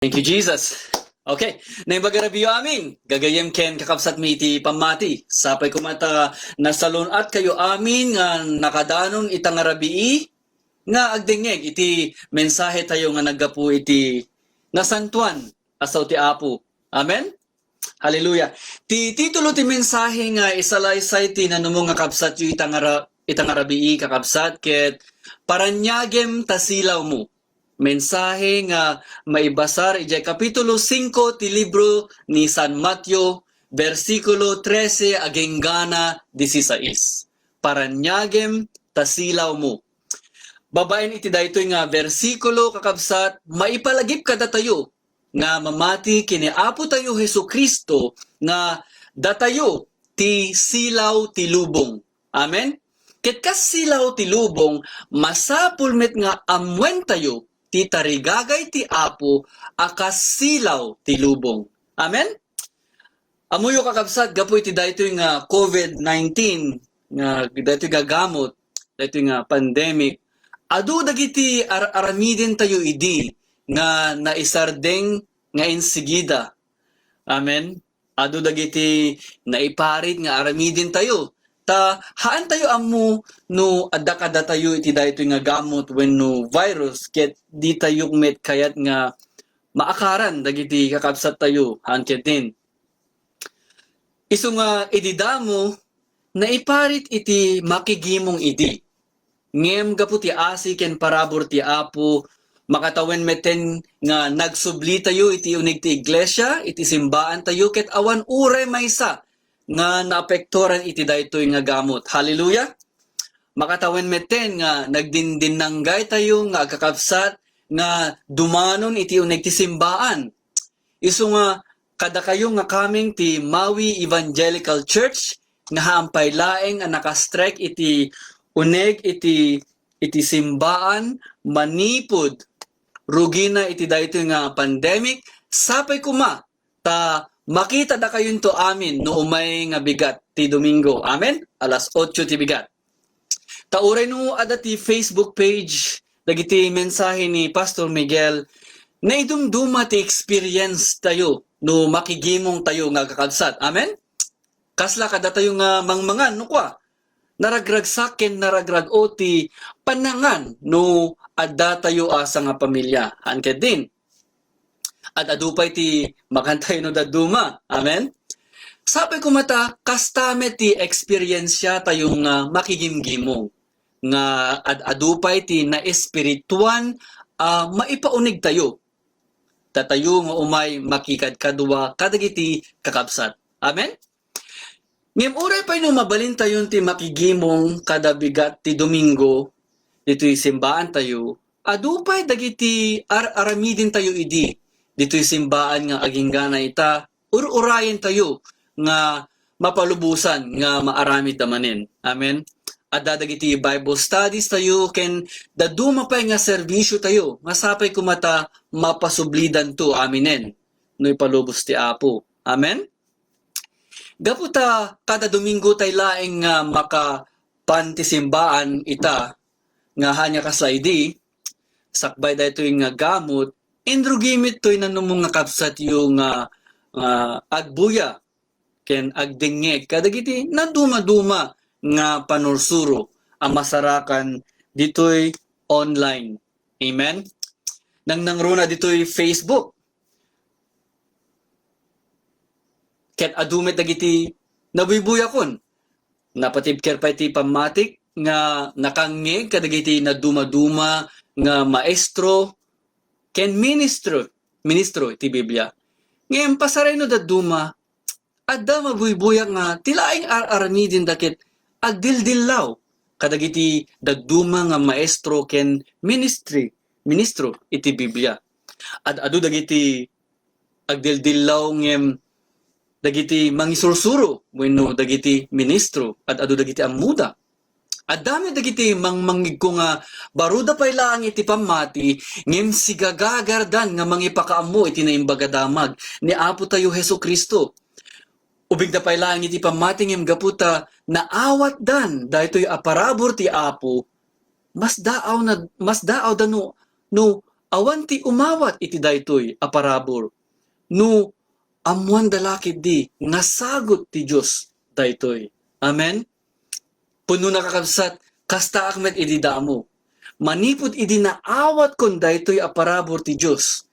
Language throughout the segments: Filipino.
Thank you, Jesus. Okay, naibagarabiyo amin. Gagayem ken kakabsat mi iti pamati. Sapay kumata nasalon at kayo amin nga nakadanon itang arabii nga agdengeg iti mensahe tayo nga naggapu iti nasantuan asaw ti Apo. Amen? Hallelujah. Ti titulo ti mensahe nga isalaysay ti nanumong nga kabsat yu itang arabii kakabsat ket paranyagem tasilaw mo. Mensahe nga maibasar ijay kapitulo 5 ti libro ni San Mateo, versikulo 13 aging gana 16. Paranyagem tasilaw mo. Babaen iti daytoy nga versikulo kakabsat, maipalagip kada tayo nga mamati kini Apo tayo Hesukristo nga datayo ti silaw ti lubong. Amen? Ket kas silaw ti lubong, masapul met nga amwen tayo ti tarigagay ti Apo akas silaw ti lubong. Amen? Amuyo kakabsat gapu iti daytoy nga COVID-19 nga daytoy nga gamot, daytoy nga pandemic. Adu dagiti aramiden tayo idi nga naisardeng nga insigida. Amen? Adu dagiti naiparit nga aramiden tayo. Ta haan tayo ammo no adda tayo iti daytoy nga gamot wenno virus ket di tayo met kayat nga maakaran dagiti kakabsat tayo haan ket din. Isu nga ididamo naiparit iti makigimong idi. Ngem gapu ti asi ken parabor ti Apo makatawen meten nga nagsubli tayo iti unig ti iglesia iti simbaan tayo ket awan uray maysa nga naapektoran iti daytoy nga gamot. Hallelujah! Makatawen meten nga nagdindinanggay tayo nga kakabsat nga dumanon iti unig ti simbaan. Isu nga kada kayo nga kaming ti Maui Evangelical Church nga haampay laeng nga nakastrike iti uneg iti simbaan manipod rugina iti daytoy nga pandemic sapay kuma ta makita da kayon to amin no umay nga bigat ti Domingo. Amen? Alas 8 ti bigat. Tauray no ada ti Facebook page dagiti mensahe ni Pastor Miguel na idumduma ti experience tayo no makigimong tayo nga kakabsat. Amen? Kasla kada tayo nga mangmangan no kwa. Naragrag saken naragrag oti panangan no adda tayo asa nga pamilya. Anke din. At adupay ti makantay no daduma. Amen? Sabi ko mata, kastame ti experiensya tayong makigimgimong. Nga adupay ti na espirituan maipaunig tayo. Tatayo nga umay makikadkadwa kadagiti kakabsat. Amen? Ngem oray pa'y no mabalin tayon ti makigimong kada bigat ti Domingo, dito'y simbaan tayo, adupay dagiti aramidin tayo idi, dito'y simbaan nga aging gana ita, urayan tayo nga mapalubusan nga maaramid damanen. Amen? Adda dagiti Bible studies tayo, ken daduma pa'y nga serbisyo tayo, masapay kumata mapasublidan to aminen, no ipalubos ti Apo. Amen? Gaputa kada Domingo tay laeng nga makapantisimbaan ita nga hanya kaslaidi sakbay daytoy nga gamot indrugimit toy nanumong nga kapsat yung agbuya ken agdengeg kadagiti naduma-duma nga panursuro ang masarakan ditoy online. Amen. Nang nangruna ditoy Facebook ket adumit dagiti nabuybuya-kon. Napatibker pa iti pamatik nga nakangngeg kadagiti na duma-duma nga maestro ken ministro iti Biblia. Ngem pasaray no daduma adda mabuybuya nga tilaing aramidin dakit agdildillaw kadagiti daduma nga maestro ken ministro iti Biblia. Adu dagiti agdildillaw ngem dagiti mangisursuro wenno dagiti ministro at adu dagiti ammuda. At dami dagiti mangmangig ko nga baruda pay laang iti pamati ngem sigagagardan nga mangipakaammo iti naimbagadamag ni Apo tayo Hesukristo. Ubig da pay laang iti pamati ngem gaputa naawat dan daytoy aparabor ti Apo mas daaw da no Awanti umawat iti daytoy a parabor. No amuan dalakid di nasagot ti Dios daytoy. Amen. Puno na kakabsat kasta akmet idi damo. Manipud idi naawat kon daytoy a parabor ti Dios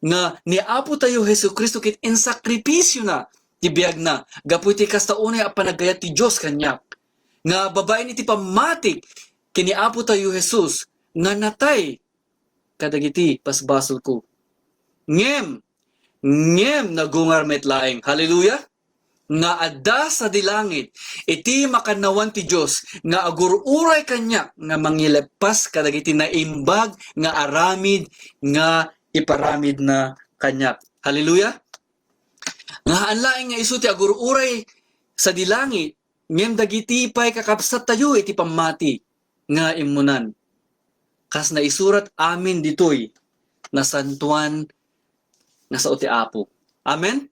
nga ni Apo tayo Hesu Kristo kit en sakripisyo na ti biag na gapu iti kasta unay a panagayat ti Dios kanyak nga babaen iti pamatik kini Apo tayo Jesus nga natay kadagiti pasbasol ko. Ngem nagungar metlaeng. Hallelujah! Nga adda sa dilangit, iti makanawan ti Diyos, nga agururay kanyak, nga mangilepas kadagiti na imbag, nga aramid, nga iparamid na kanyak. Hallelujah! Nga anlaing nga isu ti agururay sa dilangit, ngem dagiti pay kakabsat tayo iti pamati, nga imunan. Kas na isurat amin ditoy, na santuan nga sa uti Apo. Amen?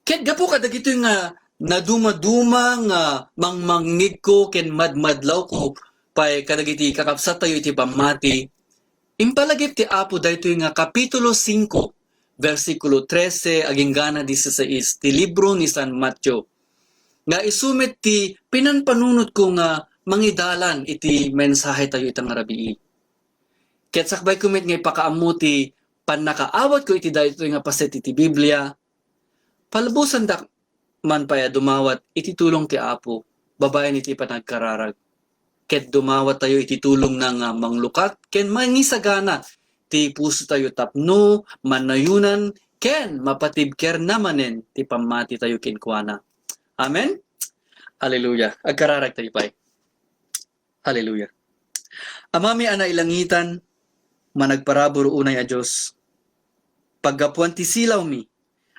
Ket gapo kadagito nga naduma-duma nga mangmangnig ko ken madmadlaw ko pay kadagiti kakabsat tayo iti pamati. Impalagip ti Apo daytoy nga kapitulo 5 versikulo 13 aging gana 16 ti libro ni San Mateo. Nga isumit ti pinanpanunot ko nga mangidalan iti mensahe tayo itang arabii. Ket sakbay kumit nga ipakaamu ti panakaawat ko iti daytoy nga paset iti Biblia. Palbusan dak man paya dumawat iti tulong ti Apo, babaen iti panagkararag. Ket dumawat tayo iti tulong ng manglukat, ken mangisagana, ti puso tayo tapno, manayunan, ken mapatibker namanen, ti pamati tayo kinkwana. Amen? Hallelujah. Agkararag tayo pa'y. Hallelujah. Amami ana ilangitan, managparabor unay a Diyos. Paggapuan ti silaw mi,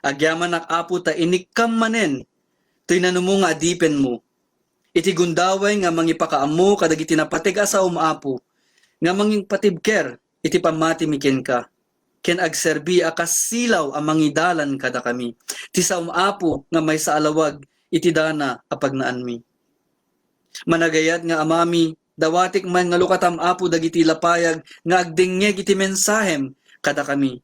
agyaman nak Apo ta inikam manen, to'y nanumunga adipen mo. Iti gundaway nga mangipakaamo kadagiti napatig asa Apo, nga manging patibker, iti pamati miken ka. Ken agserbi akas silaw ang mangidalan kada kami. Ti sa Apo nga may sa alawag, iti dana apagnaan mi. Managayat nga amami, dawatik man nga lukatam Apo dagiti lapayag, nga agdingeg iti mensahem kada kami.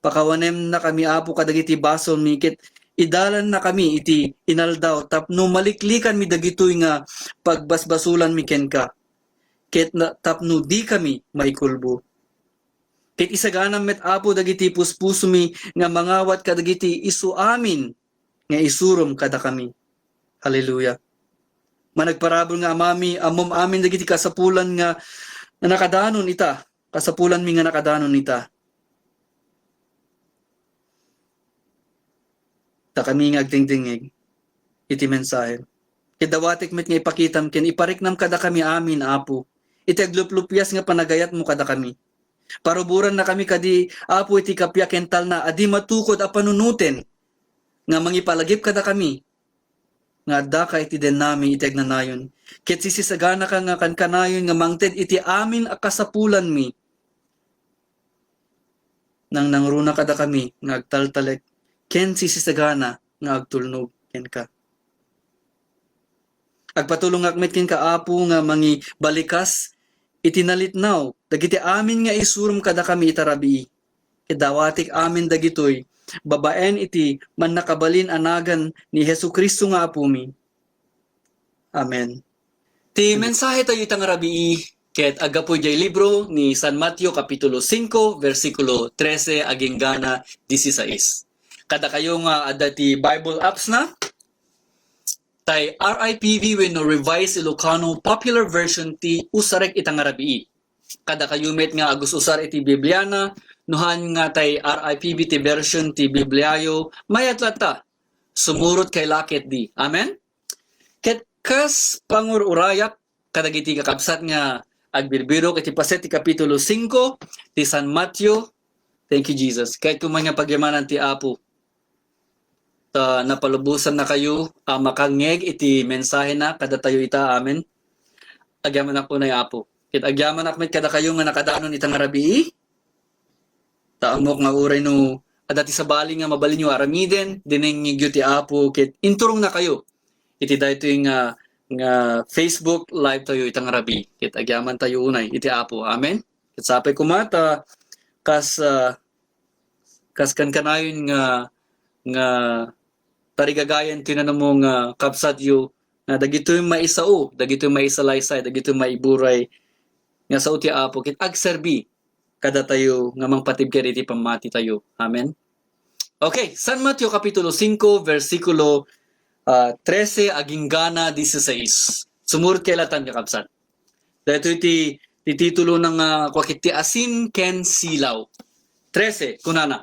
Pakawanem na kami Apo kadagiti basol mikit idalan na kami iti inaldaw tapno maliklikan mi dagitoy nga pagbasbasulan mi ken ka. Ket na tapno di kami maikulbo. Ket isaganam met Apo dagiti puspuso mi nga mangawat kadagiti isu amin nga isurom kada kami. Hallelujah. Managparabol nga amami amom amin dagiti kasapulan nga nakadanon ita. Kasapulan mi nga nakadanon ita. Ta kami nga agdingdingig iti mensahe. Kidawatik met nga ipakitam ken ipariknam kada kami amin Apo. Iti agluplupyas nga panagayat mo kada kami. Paruburan na kami kadi Apo iti kapya kental na adi matukod a panunuten nga mangipalagip kada kami. Nga adda ka iti den nami iti agnanayon. Ket sisisagana ka nga kankanayon nga mangted iti amin a kasapulan mi. Nang nangruna kada kami nga agtaltalek ken sisisagana nga agtulnog ken ka. Agpatulong akmet ken ka Apo nga mangi balikas itinalitnaw dagiti amin nga isurum kada kami itarabii. Kidawatik amin dagitoy babaen iti man nakabalin anagan ni Hesu Kristo nga Apo mi. Amen. Ti mensahe tayo itang arabii ket agapoy jay libro ni San Mateo kapitulo 5 versikulo 13 aging gana 16. Kada kayo nga adda ti Bible apps na, tay RIPV wenno Revised Ilocano Popular Version ti usarek itang arabii. Kada kayo met nga agus usar iti Bibliana, nuhan nga tay RIPV ti version ti Bibliayo, mayatlata, sumurot kay lakit di. Amen? Ket kas pangururayak, kadagiti kakabsat nga agbirbirok iti paset ti kapitulo 5 ti San Mateo. Thank you Jesus. Kahit kuman nga pagyamanan ti Apo, napalubusan na kayo makangeg iti mensahe na kada tayo ita. Amen. Agyaman ako na Apo. Kit agyaman akmet kada kayo nga nakadanon itang arabii. Taamok nga uray no adati sa bali nga mabalin nyo aramiden dinengigyo ti Apo kit inturong na kayo. Iti dayto yung nga Facebook live tayo itang arabii. Kit agyaman tayo unay iti Apo. Amen. Ket sapay kumata kas kan kanayon nga tarigagayan tinanamo nga kapsadyo na dagitoy maisao, dagitoy maisalaysay, dagitoy maiburay nga sa uti Apo ket agserbi kada tayo nga mangpatibker iti pamati tayo. Amen. Okay, San Mateo Kapitulo 5, versikulo 13 aging gana 16. Sumurot kay latan kakabsat. Dahito iti titulo ng kwakit ti asin ken silaw. 13, kunana.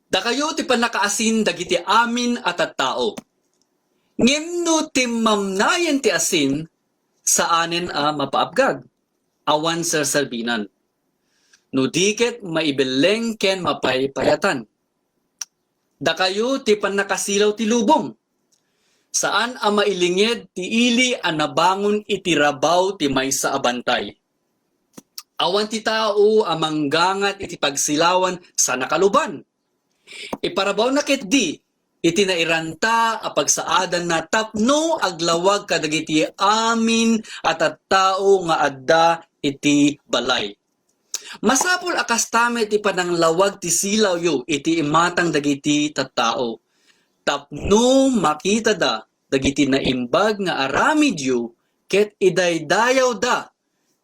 Da kayo ti panakaasin dagiti amin at tao. Ngem ti mamnayen ti asin saanen mapaabgag. Awan serserbinan. No diket maibeleng ken mapaypayatan. Da kayo ti panakasilaw ti lubong. Saan mailinged ti ili nabangon iti rabaw ti maysa abantay. Awan ti tao manggangat iti pagsilawan sa nakaluban. Iparabaw na ket di iti nairanta pagsaadan na tapno aglawag kadagiti amin at tao nga adda iti balay. Masapul akas tame iti pananglawag ti silaw yo iti imatang dagiti tattao. Tapno makita da dagiti naimbag nga aramid yo ket idaydayaw da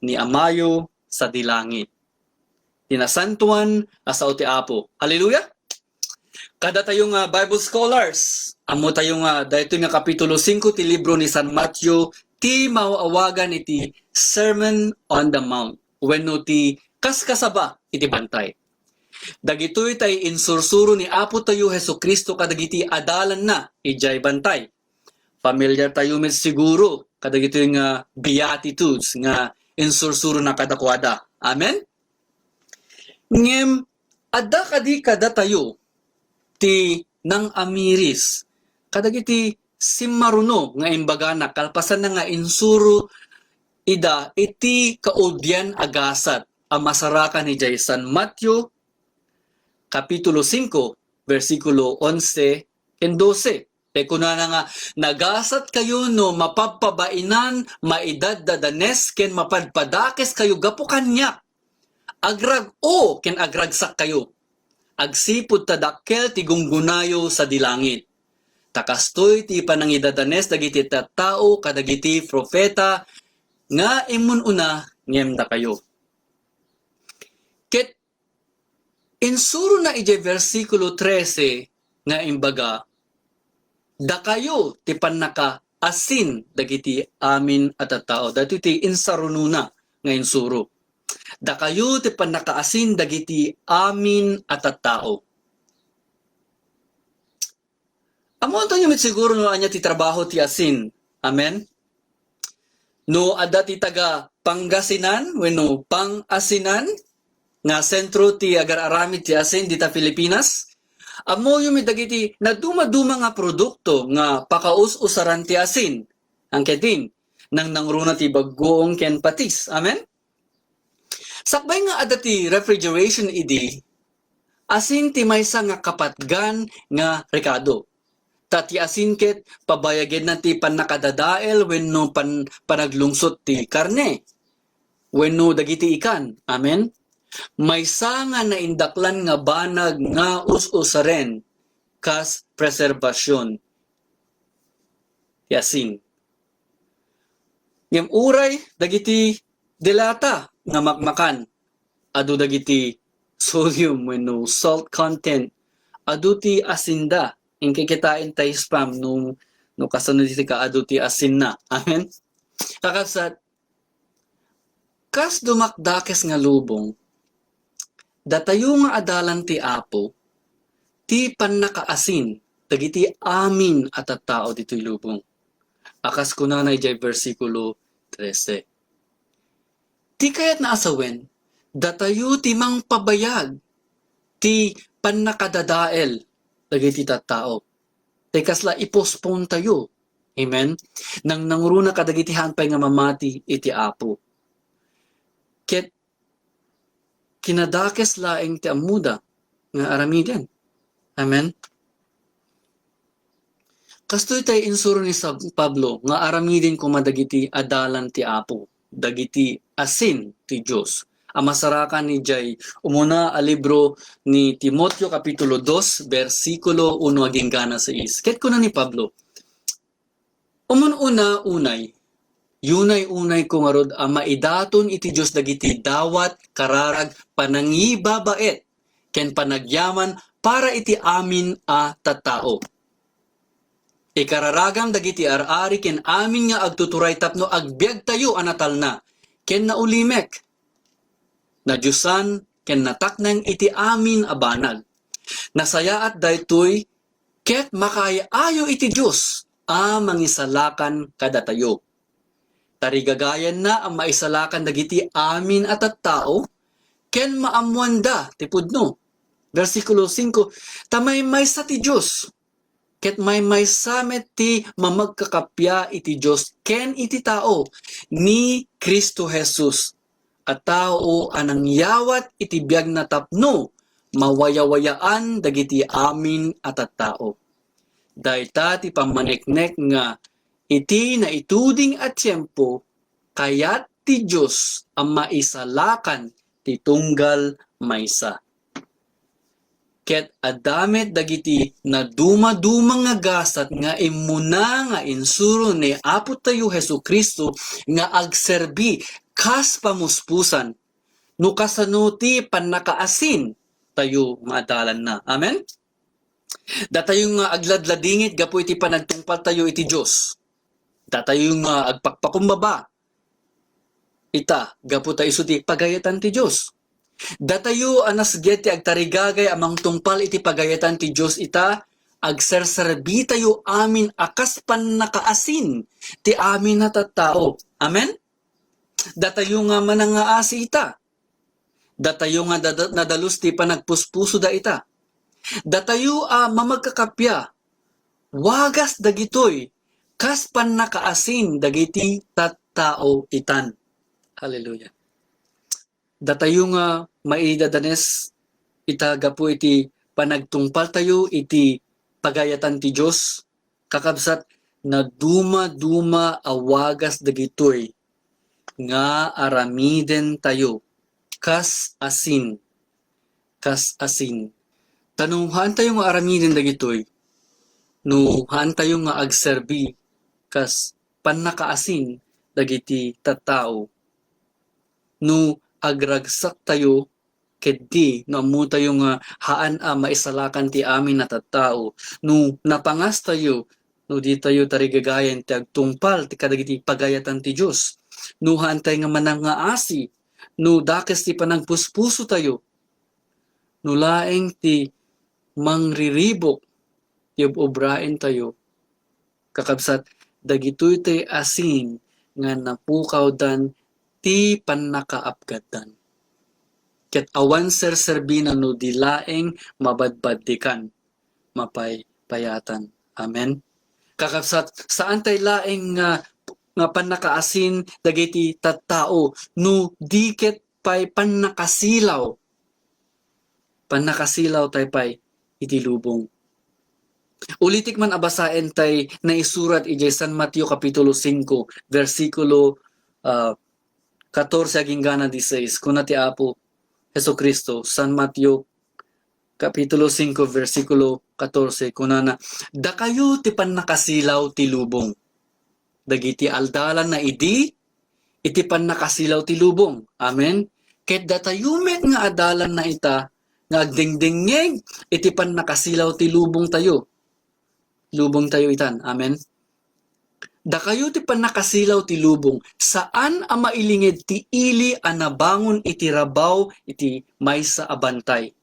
ni amayo sa dilangit. Tinasantuan asaw ti Apo. Hallelujah! Kada tayong Bible scholars, amo tayong dahito nga Kapitulo 5 ti libro ni San Mateo ti mauawagan iti Sermon on the Mount. Wenno ti kaskasaba iti bantay. Dagitoy tay insursuro ni Apo tayo Hesukristo kadagiti adalan na ijay bantay. Familiar tayo met siguro kadagitoy nga beatitudes nga insursuro na kadakwada. Amen? Ngem adda kadi kada tayo ti nang amiris kadagiti simmaruno nga imbaga na kalpasan na nga insuro ida iti kaudyan agasat ang masarakan ni San Mateo Kapitulo 5 versikulo 11 and 12. Kuna na nga nagasat kayo no mapapabainan maidad dadanes ken mapadpadakes kayo gapo kanya. Agrag o ken agragsak kayo. Agsipud tadakkel ti gunggunayo sa dilangit. Takastoy ti panangidadanes dagiti tattao kadagiti propeta nga imun una ngem da kayo. Ket insuro na ije versikulo 13 nga imbaga da kayo ti panaka asin dagiti amin at tao. Dati ti insarununa nga insuro. Da kayo ti panakaasin dagiti amin at tao. Amo anto nyo mit siguro no anya ti trabaho ti asin. Amen? No adda ti taga Pangasinan wenno Pangasinan nga sentro ti agar-aramid ti asin dita Pilipinas. Amo yung dagiti na duma-duma nga produkto nga pakaus-usaran ti asin. Ang ketin nang nangruna ti baggoong ken patis. Amen? Sakbay nga adda ti refrigeration idi asin ti maysa nga kapatgan nga rekado. Tati asin ket pabayaged na ti panakadadael wenno panaglungsot ti karne. Wenno dagiti ikan. Amen? Maysa nga naindaklan nga banag nga us-usaren kas preserbasyon. Yasin. Ngem uray dagiti delata nga makmakan. Adu dagiti sodium wenno salt content. Adu ti asinda. Ingkikitain tayo spam no kasunod iti ka adu ti asin na. Amen? Kakabsat, kas dumakdakes nga lubong, datayo nga adalan ti Apo, ti pannakaasin, dagiti amin at tao dito'y lubong. Akas ko na jay versikulo 13. Ti kayat na asawen, datayo ti mang pabayag, ti pannakadadael, dagiti tao. Tekasla ipospon tayo. Amen? Nang nangruna kadagiti hanpay nga mamati iti Apo. Ket kinadakes laeng ti amuda nga aramiden. Amen? Kastoy tay insuro ni Pablo nga aramiden kumadagiti adalan ti Apo. dagiti asin ti Dios. Ang masarakan ni Jay, umuna a libro ni Timoteo Kapitulo 2, versikulo 1 aging gana 6. Ket ko na ni Pablo, umununa unay, yunay-unay ko nga rod ang maidaton iti Dios dagiti dawat kararag panangibabait ken panagyaman para iti amin a tattao. Ikararagam dagiti arari ken amin nga agtuturay tapno agbiag tayo anatal na ken naulimek na Diyosan ken nataknang iti amin a banag. Nasayaat daytoy ket makaayo iti Dios a mangisalakan kada tayo. Tarigagayan na ang maisalakan dagiti amin at tattao ken maamuanda ti pudno. Versikulo 5, tamay sa ti Dios ket may samet ti mamagkakapya iti Dios ken iti tao ni Kristo Jesus. At tao anang yawat iti biag na tapno mawayawayaan dagiti amin at tao. Dayta ti pamaneknek nga iti na ituding at tiyempo kayat ti Dios ang maisalakan ti tunggal maysa. Ket adamet dagiti na dumadumang nga gasat nga imuna nga insuro ni Apo tayo Hesu Kristo nga agserbi kas pamuspusan no kasano ti pannakaasin tayo maadalan na. Amen? Datayo nga agladladingit gapo iti panagtungpal tayo iti Dios. Datayo nga agpakpakumbaba ita gapo tayo iti pagayatan ti Dios. Datayo anas geti agtarigagay amang tungpal iti pagayatan ti Dios ita agserserbi tayo amin akas pannakaasin ti amin na tattao. Amen? Datayo nga manangaasi ita. Datayo nga nadalus ti panagpuspuso da ita. Datayo mamagkakapya. Wagas dagitoy kas pannakaasin dagiti tattao itan. Hallelujah. Datayo nga maidadanes ita gapo iti panagtungpal tayo iti pagayatan ti Dios kakabsat na duma awagas dagitoy nga aramiden tayo kas asin. Tanunghan tayo nga aramiden dagitoy no haan tayo nga agserbi kas pannakaasin dagiti tattao no agragsak tayo keddi no ammo tayo nga haan maisalakan ti amin na tattao no napangas tayo no di tayo tarigagayan ti agtungpal ti kadagiti pagayatan ti Dios no haan tayo nga manangaasi no dakes ti panagpuspuso tayo no laeng ti mangriribok ti obraen tayo kakabsat dagitoy tay asin nga napukaw dan ti pannakaapgatan. Ket awan serserbinan no dilaeng mabadbaddikan mapaypayatan. Amen. Kakabsat saan tay laeng nga pannakaasin dagiti tattao no diket pay pannakasilaw. Pannakasilaw tay pay iti lubong. Ulitik man abasaen tay na isurat ijay San Mateo Kapitulo 5 versikulo 14 aging gana 16 kuna ti Apo Hesu Kristo San Mateo Kapitulo 5 versikulo 14 kuna na dakayo ti pannakasilaw ti lubong dagiti aldalan na iti pannakasilaw ti lubong. Amen. Ket datayumet nga adalan na ita nga agdingdingeg iti pannakasilaw ti lubong tayo. Lubong tayo itan. Amen. Dakayo ti pannakasilaw ti lubong saan a mailinged ti ili a nabangon iti rabaw iti maysa a bantay.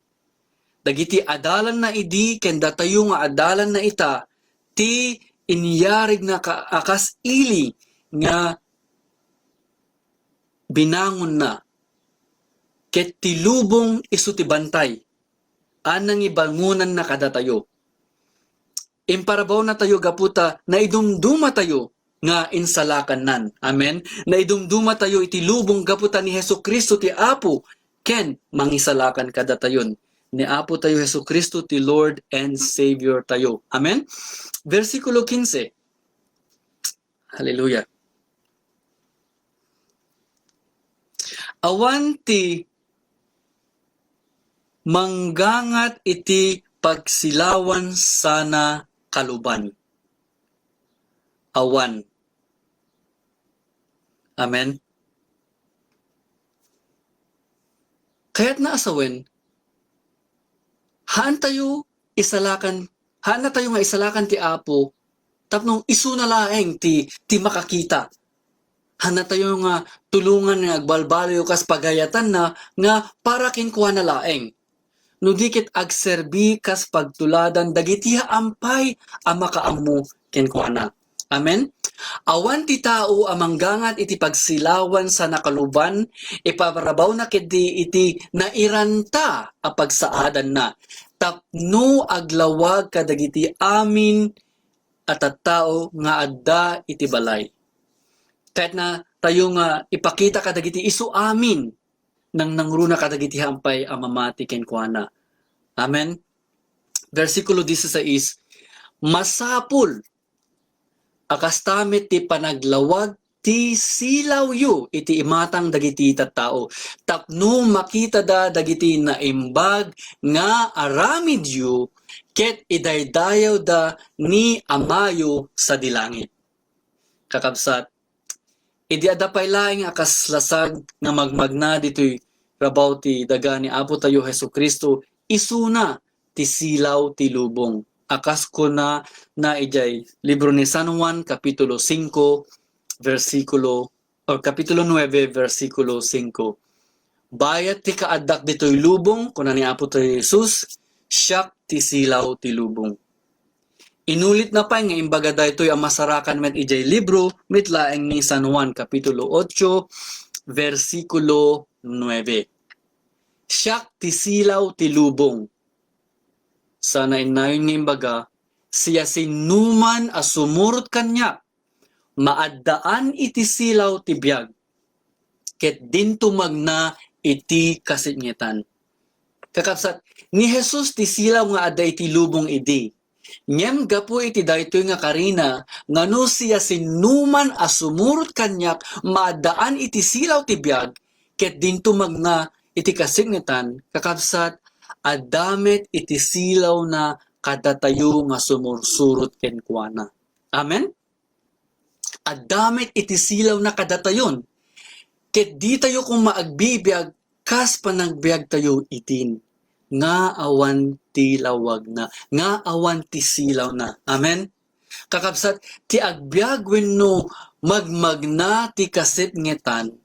Dagiti adalan na ken datayo nga adalan na ita ti inyarig na akas ili nga binangon na ket ti lubong isu ti bantay anang ibangunan na kadatayo. Imparabaw na tayo gaputa na idumduma tayo nga insalakan nan. Amen. Na idumduma tayo iti lubong gaputa ni Hesu Kristo ti Apo ken mangisalakan kadatayon. Ni Apo tayo Hesu Kristo ti Lord and Savior tayo. Amen. Versikulo 15. Hallelujah. Awan ti manggangat iti pagsilawan sana kaluban. Awan. Amen. Kaya't naasawen, haan na tayo nga isalakan ti Apo, tapno isu na laeng ti makakita. Haan na tayo nga tulungan nga agbalbalayo kas pagayatan na nga para kinkuha na laeng. No dikit agserbi kas pagtuladan dagiti ampay a makaamu kinkuha na. Amen? Awan ti tao amanggangat iti pagsilawan sa nakaluban, ipaparabaw na kiti iti nairanta a pagsaadan na. Tapno aglawag kadagiti amin at tao nga adda iti balay. Kahit na tayo nga ipakita kadagiti isu amin nang nangruna kadagiti hampay amamati kenkwana. Amen? Versikulo 16, masapul akastamit ti panaglawag ti silaw yu iti imatang dagiti tattao. Tapno makita da dagiti naimbag nga aramid yu ket idaydayaw da ni amayo sa dilangit. Kakabsat, idi adapay laing akaslasag nga magmagna ditoy rabaw ti daga ni Apo tayo Hesukristo, isuna ti silaw ti lubong. Akas ko na ijay libro ni San Juan kapitulo 5 versikulo or kapitulo 9 versikulo 5. Bayat ti kaadak ditoy lubong kuna ni Apo tayo Jesus, siyak ti silaw ti lubong. Inulit na pa nga imbaga daytoy ang masarakan met ijay libro mitlaeng ni San Juan kapitulo 8 versikulo 9. Siyak ti silaw ti lubong. Sana inayon nga imbaga, siya sinuman a sumurot kanya, maaddaan iti silaw ti biyag, ket dinto magna iti kasingetan. Kakabsat, ni Jesus ti silaw nga adda iti lubong idi. Ngem gapo iti daytoy nga karina, ngano siya sinuman a sumurot kanyak, maaddaan iti silaw ti biyag, ket dinto magna iti kasingetan. Kakabsat, addamet iti silaw na kadatayo nga sumursurot kenkwana. Amen? Addamet iti silaw na kadatayon. Ket di tayo kung maagbibiyag, kas panagbiag tayo itin. Nga awan ti lawag na. Nga awan ti silaw na. Amen? Kakabsat, ti agbiag wenno magmagna ti kasingetan,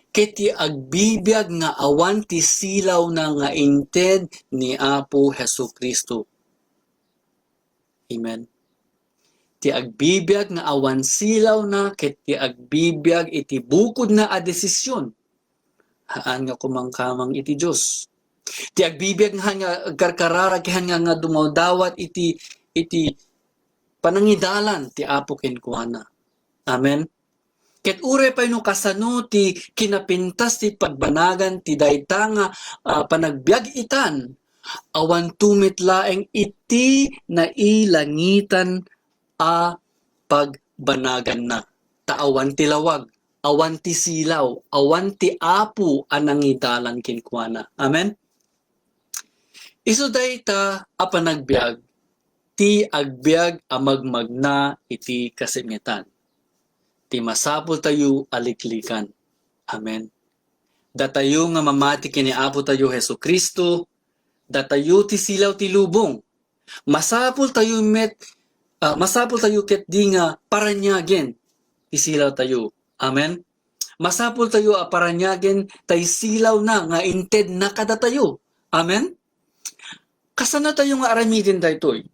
ket ti agbibiyag nga awan ti silaw na nga inted ni Apo Hesukristo. Amen. Ti agbibiyag nga awan silaw na ket ti agbibiyag iti bukod na a desisyon. Haan nga kumangkamang iti Dios. Ti agbibiyag nga karkararag nga dumawdawat iti panangidalan ti Apo kenkuana. Amen. Ket ure pay no kasano ti kinapintas ti pagbanagan ti dayta nga panagbiag itan, awan tumit laeng iti nailangitan a pagbanagan na. Taawan ti lawag, awan ti silaw, awan ti Apo anangidalan kenkwana. Amen. Isu dayta a panagbiag ti agbiag a magmagna iti kasingetan. Ti masapul tayo aliklikan. Amen. Datayo nga mamati kini Apo tayo Hesukristo, datayo ti silaw ti lubong. Masapul tayo ket di nga paranyagen ti silaw tayo. Amen. Masapul tayo a paranyagen tay silaw na nga inted na kadatayo. Amen. Kasano tayo nga aramidin daytoy?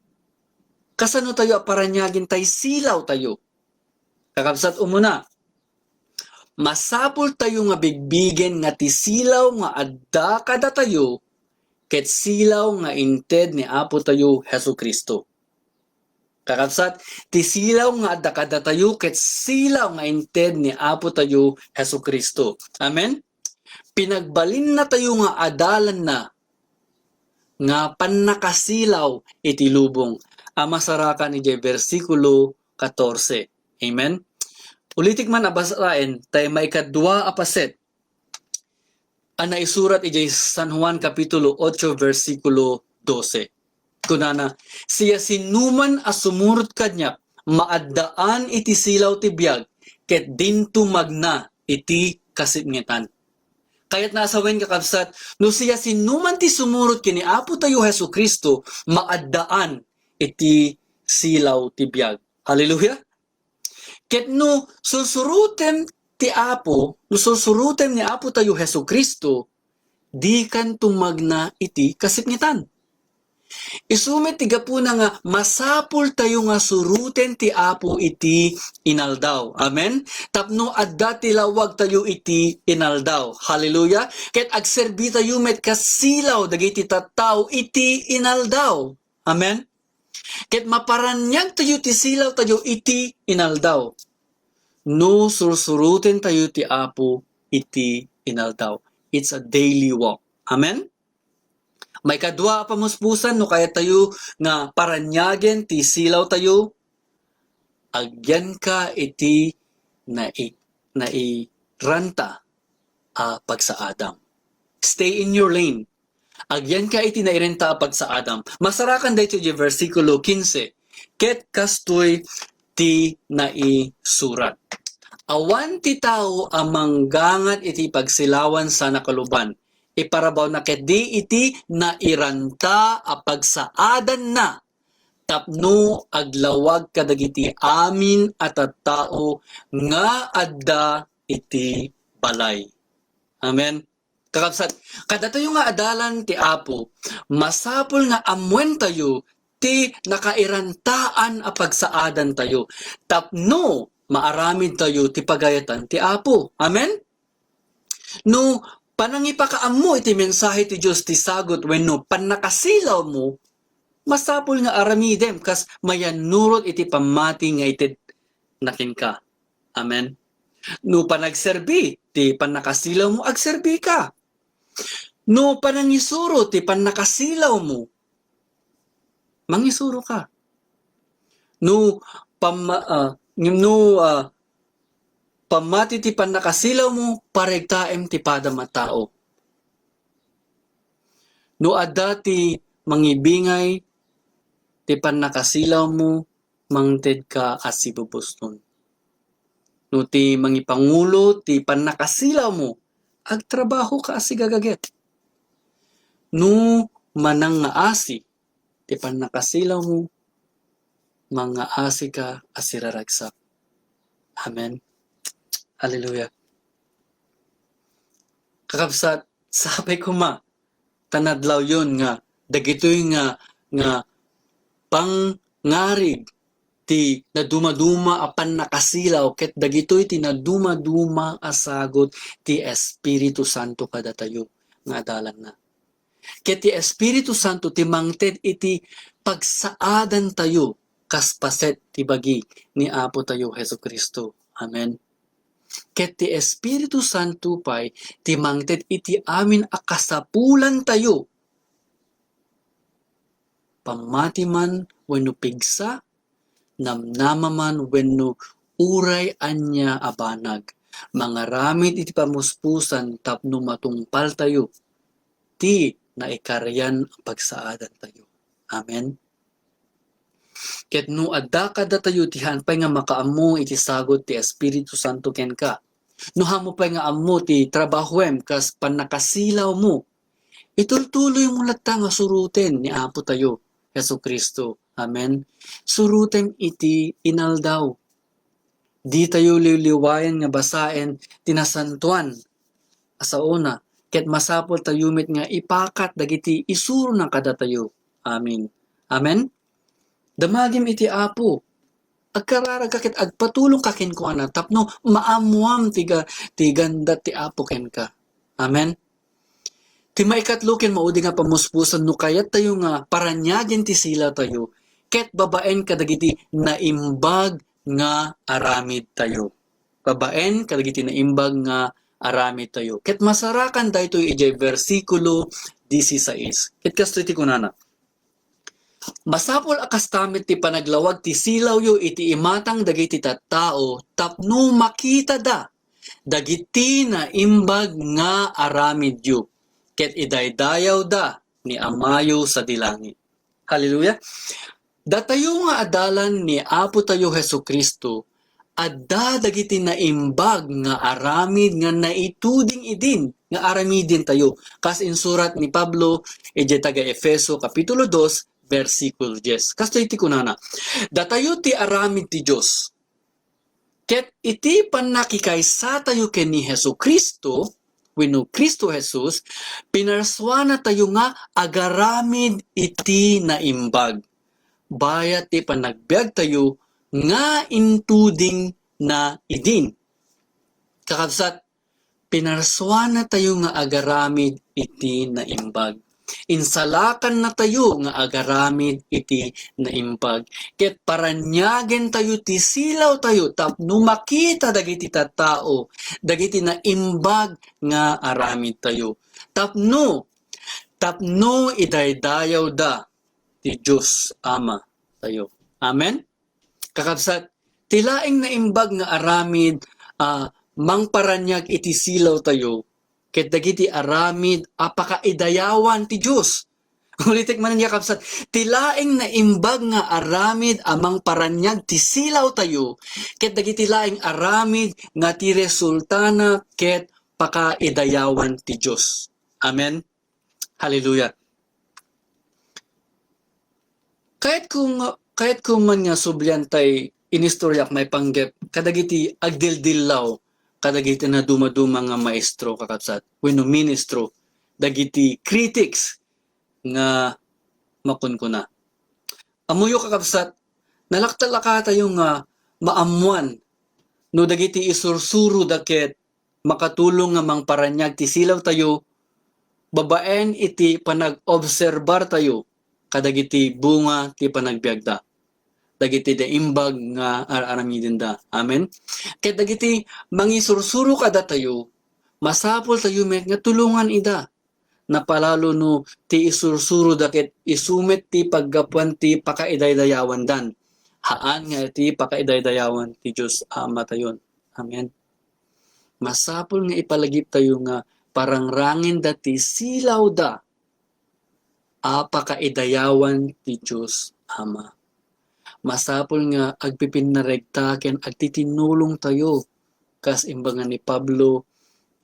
Kasano tayo a paranyagen tay silaw tayo? Kakabsat umuna, masapul tayo nga bigbigen nga ti silaw nga adda kadatayo, ket silaw nga inted ni Apo tayo Hesukristo. Kakabsat, ti silaw nga adda kadatayo, ket silaw nga inted ni Apo tayo Hesukristo. Amen? Pinagbalin na tayo nga adalan na, nga pannakasilaw iti lubong. Amasarakan iti versikulo 14. Amen? Ulitik man abasain, tayo maikadwa apaset. Ang naisurat ijay San Juan Kapitulo 8, versikulo 12. Kunana, siya sinuman a sumurot kanya, maaddaan iti silaw ti biyag, ket dinto magna iti kasimngetan. Kaya't nasawen kakabsat, no siya sinuman ti sumurot kini Apo tayo Hesu Kristo, maaddaan iti silaw ti biyag. Hallelujah! Ket no susurutem ti Apo, no susurutem ni Apo tayo Hesu Kristo, di kan tumagna iti kasimngetan. Isumit ti gapuna nga masapul tayo nga suruten ti Apo iti inaldaw. Amen? Tapno adda ti lawag tayo iti inaldaw. Hallelujah. Ket agserbi tayo met kasilaw dagiti tattao iti inaldaw. Amen? Ket maparanyag tayo ti silaw tayo iti inaldaw. No sursuruten tayo ti Apo iti inaldaw. It's a daily walk. Amen? May kadwa pamuspusan no kaya tayo nga paranyagen ti silaw tayo agyan ka iti nairanta pagsaadam. Stay in your lane. Agyan ka iti nairenta pagsaadam. Masarakan dito yung versikulo 15. Ket kastoy ti naisurat. Awan ti tao amang gangat iti pagsilawan sa nakaluban. Iparabaw na ket di iti nairanta a pagsaadan na tapno aglawag kadagiti amin at tao nga adda iti balay. Amen. Kakabsat, kada tayo nga adalan ti Apo, masapol nga amwen tayo ti nakairantaan a pagsaadan tayo. Tapno maaramid tayo ti pagayatan ti Apo. Amen? No panangipakaam mo iti mensahe ti Diyos ti sagot wenno panakasilaw mo, masapol nga aramidem kas mayanurot iti pamati nga iti nakin ka. Amen? No panagserbi ti panakasilaw mo, agserbi ka. No panangisuro ti panakasilaw mo, mangisuro ka. No pamati ti panakasilaw mo, paregtaem ti padama tao. No adda ti mangibingay, ti panakasilaw mo, mangted ka as sibubuston. No ti mangipangulo, ti panakasilaw mo, agtrabaho ka as sigagaget. No manang nga asi, ti panakasilaw mo, mga asi ka as siraragsak. Amen. Hallelujah. Kakabsat, sabay ko tanadlaw yun nga, dagitoy nga pangarig ti naduma-duma apan nakasilaw, ket dagitoy ti naduma-duma asagot ti Espiritu Santo kada tayo nga adalan na. Ket ti Espiritu Santo ti mangted iti pagsaadan tayo kas paset ti bagi ni Apo tayo Hesu Kristo. Amen. Ket ti Espiritu Santo pay ti mangted iti amin akasapulan tayo. Pamati man wenno pigsa, namnama man wenno uray anya abanag. Mangaramid iti pamuspusan tapno matungpal tayo. Ti naikaryan ang pagsaadan tayo. Amen. Ket no adda kada tayo ti hanpay nga makaammo iti sagot ti Espiritu Santo ken ka. No hamo pay nga ammo ti trabahuem kas panakasilaw mo. Itultuloy mo latta nga suruten ni Apo tayo Hesu Kristo. Amen. Surutem iti inaldaw. Di tayo liliwayan nga basaen tinasantuan asa una. Ket masapol tayo met nga ipakat dagiti isuro ng kada tayo. Amen. Amen. Damagim iti Apo. Agkararag kakit agpatulong kakin ko ana tapno maamuam ti ganda ti Apo ken ka. Amen. Ti maikatlo ken maudi nga pamuspusan no kayat tayo nga paranyagin ti sila tayo ket babaen kadagiti naimbag nga aramid tayo. Babaen kadagiti naimbag nga aramid tayo. Ket masarakan daytoy ijay versikulo 16. Ket kastoy ti kunana. Masapol akas tamit ti panaglawag ti silaw yo iti imatang dagiti tattao tapno makita da dagiti na imbag nga aramid yu, ket idaydayaw da ni Amayo sa dilangit. Hallelujah. Datayo nga adalan ni Apo tayo Hesu Kristo, adda dagiti na imbag nga aramid nga naituding idin nga aramidin tayo. Kas in surat ni Pablo, ije taga Efeso Kapitulo 2, versikulo 10. Kasto iti kunana, datayo ti aramid ti Diyos, ket iti panakikaysa tayo ken ni Hesu Kristo, wenno Kristo Jesus, pinarswana tayo nga agaramid iti naimbag. Bayat ti panagbiag tayo nga intuding na idin. Kakabsat, pinarswana tayo nga agaramid iti naimbag. Insalakan na tayo nga agaramid iti naimbag. Ket paranyagen tayo ti silaw tayo tapno makita dagiti tattao, dagiti naimbag nga aramid tayo. Tapno idaydayaw da ti Diyos Ama tayo. Amen? Kakabsat, tilaing naimbag nga aramid mangparanyag iti silaw tayo, ket dagiti aramid apakaidayawan ti Diyos. Ulitek man niya kakabsat, tilaing naimbag nga aramid amang paranyag ti silaw tayo, ket dagiti laing aramid nga ti resultana ket pakaidayawan ti Diyos. Amen? Hallelujah. Kahit kung man nga sublyan tay inistoryak may panggep, kadagiti agdildillaw, kadagiti na dumaduma nga maestro kakabsat, wenno ministro, dagiti critics nga makunkuna. Amuyo kakabsat, nalaktalaka tayo nga maamuan, no dagiti isursuro daket makatulong nga mangparanyag ti silaw tayo, babaen iti panag-obserbar tayo, kadagiti bunga ti panagbiagda. Dagiti da imbag nga aramidin da. Amen? Kaya dagiti mangisursuro kada tayo, masapol tayo met nga tulungan ida. Napalalo no ti isursuro daket isumit ti paggapuan ti pakaidaydayawan dan. Haan nga ti pakaidaydayawan ti Diyos Ama tayon. Amen? Masapol nga ipalagip tayo nga parangrangin dati silaw da apakaidayawan ti Diyos Ama. Masapol nga agpipinaregta ken agtitinulong tayo kas imbangan ni Pablo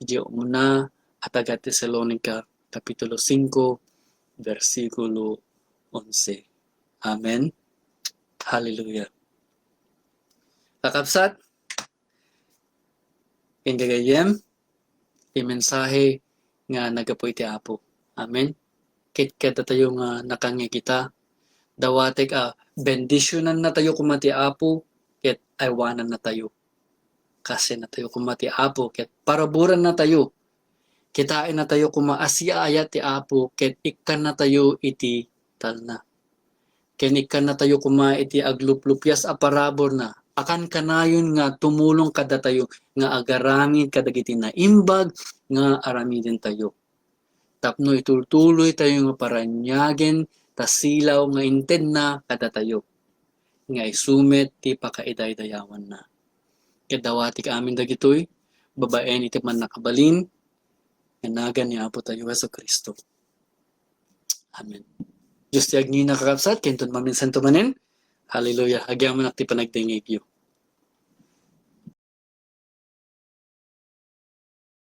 iti una at aga Tesalonica Kapitulo 5 versikulo 11. Amen. Hallelujah. Kakabsat, indagayem imensahe nga nagapoy ti Apo. Amen. Kit kada tayo nga nakangi kita, dawatek bendisyonan na tayo kumati Apo, ket aywanan na tayo. Kasi na tayo kumati Apo, ket paraburan na tayo. Kitain na tayo kumaasya ti Apo, ket ikkan na tayo iti talna. Ken ikkan na tayo iti agluplupyas a parabor na. Akan kanayon nga tumulong kada tayo nga agaramid kadagiti na imbag nga aramidin tayo. Tapno itultuloy tayo nga paranyagen tasilaw nga inted na kada tayo. Nga isumet ti pakaidaydayawan na. Kadawati ka amin dagitoy, babaen iti man nakabalin, nganagan ni Apo tayo Hesu Kristo. Amen. Diyos ti agni nakakabsat, kenton maminsan tumanen. Hallelujah. Agyaman akti panagdingig yu.